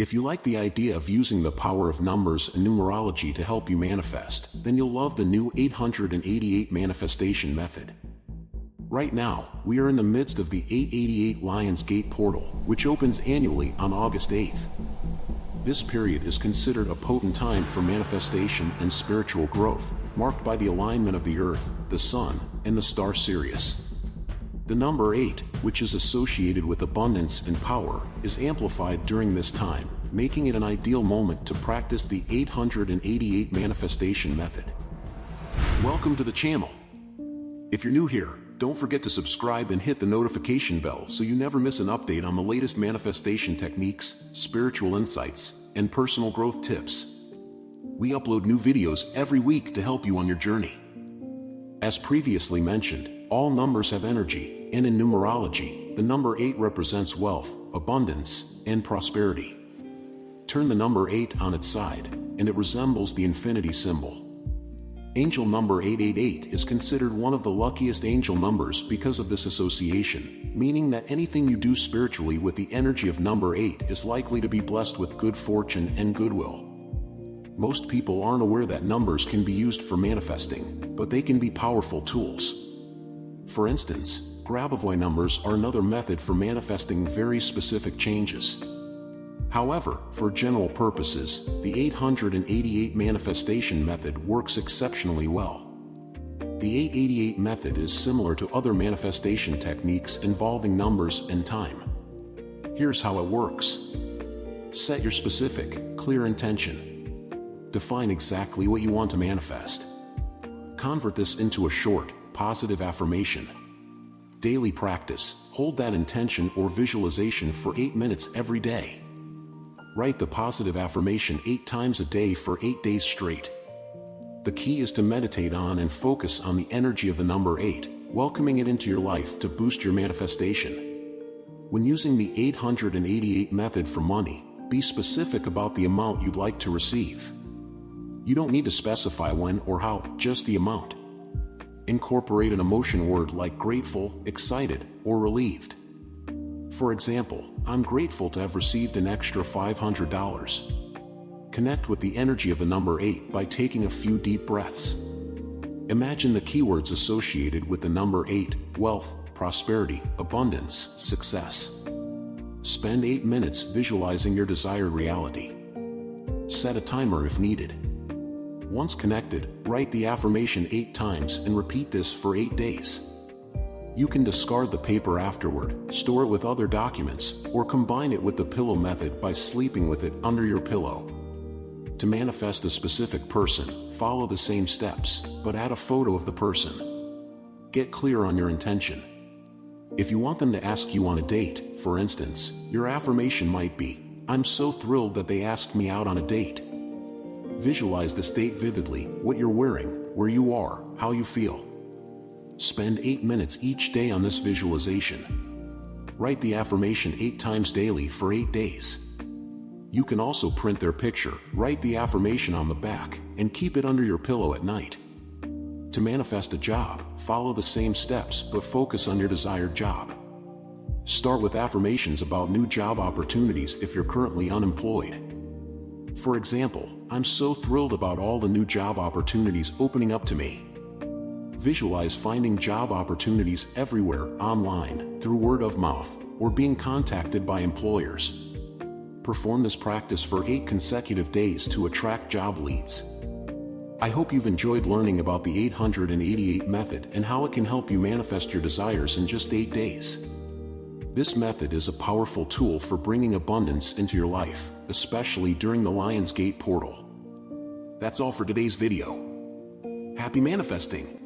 If you like the idea of using the power of numbers and numerology to help you manifest, then you'll love the new 888 manifestation method. Right now, we are in the midst of the 888 Lions Gate portal, which opens annually on August 8th. This period is considered a potent time for manifestation and spiritual growth, marked by the alignment of the Earth, the Sun, and the star Sirius. The number 8, which is associated with abundance and power, is amplified during this time, making it an ideal moment to practice the 888 manifestation method. Welcome to the channel. If you're new here, don't forget to subscribe and hit the notification bell so you never miss an update on the latest manifestation techniques, spiritual insights, and personal growth tips. We upload new videos every week to help you on your journey. As previously mentioned, all numbers have energy, and in numerology, the number 8 represents wealth, abundance, and prosperity. Turn the number 8 on its side, and it resembles the infinity symbol. Angel number 888 is considered one of the luckiest angel numbers because of this association, meaning that anything you do spiritually with the energy of number 8 is likely to be blessed with good fortune and goodwill. Most people aren't aware that numbers can be used for manifesting, but they can be powerful tools. For instance, Grabovoi numbers are another method for manifesting very specific changes. However, for general purposes, the 888 manifestation method works exceptionally well. The 888 method is similar to other manifestation techniques involving numbers and time. Here's how it works. Set your specific, clear intention. Define exactly what you want to manifest. Convert this into a short, positive affirmation. Daily practice. Hold that intention or visualization for 8 minutes every day. Write the positive affirmation 8 times a day for 8 days straight. The key is to meditate on and focus on the energy of the number 8, welcoming it into your life to boost your manifestation. When using the 888 method for money, be specific about the amount you'd like to receive. You don't need to specify when or how, just the amount. Incorporate an emotion word like grateful, excited, or relieved. For example, I'm grateful to have received an extra $500. Connect with the energy of the number 8 by taking a few deep breaths. Imagine the keywords associated with the number 8: wealth, prosperity, abundance, success. Spend 8 minutes visualizing your desired reality. Set a timer if needed. Once connected, write the affirmation 8 times and repeat this for 8 days. You can discard the paper afterward, store it with other documents, or combine it with the pillow method by sleeping with it under your pillow. To manifest a specific person, follow the same steps, but add a photo of the person. Get clear on your intention. If you want them to ask you on a date, for instance, your affirmation might be, "I'm so thrilled that they asked me out on a date." Visualize the state vividly, what you're wearing, where you are, how you feel. Spend 8 minutes each day on this visualization. Write the affirmation 8 times daily for 8 days. You can also print their picture, write the affirmation on the back, and keep it under your pillow at night. To manifest a job, follow the same steps but focus on your desired job. Start with affirmations about new job opportunities if you're currently unemployed. For example, "I'm so thrilled about all the new job opportunities opening up to me." Visualize finding job opportunities everywhere, online, through word of mouth, or being contacted by employers. Perform this practice for 8 consecutive days to attract job leads. I hope you've enjoyed learning about the 888 method and how it can help you manifest your desires in just 8 days. This method is a powerful tool for bringing abundance into your life, especially during the Lions Gate portal. That's all for today's video. Happy manifesting!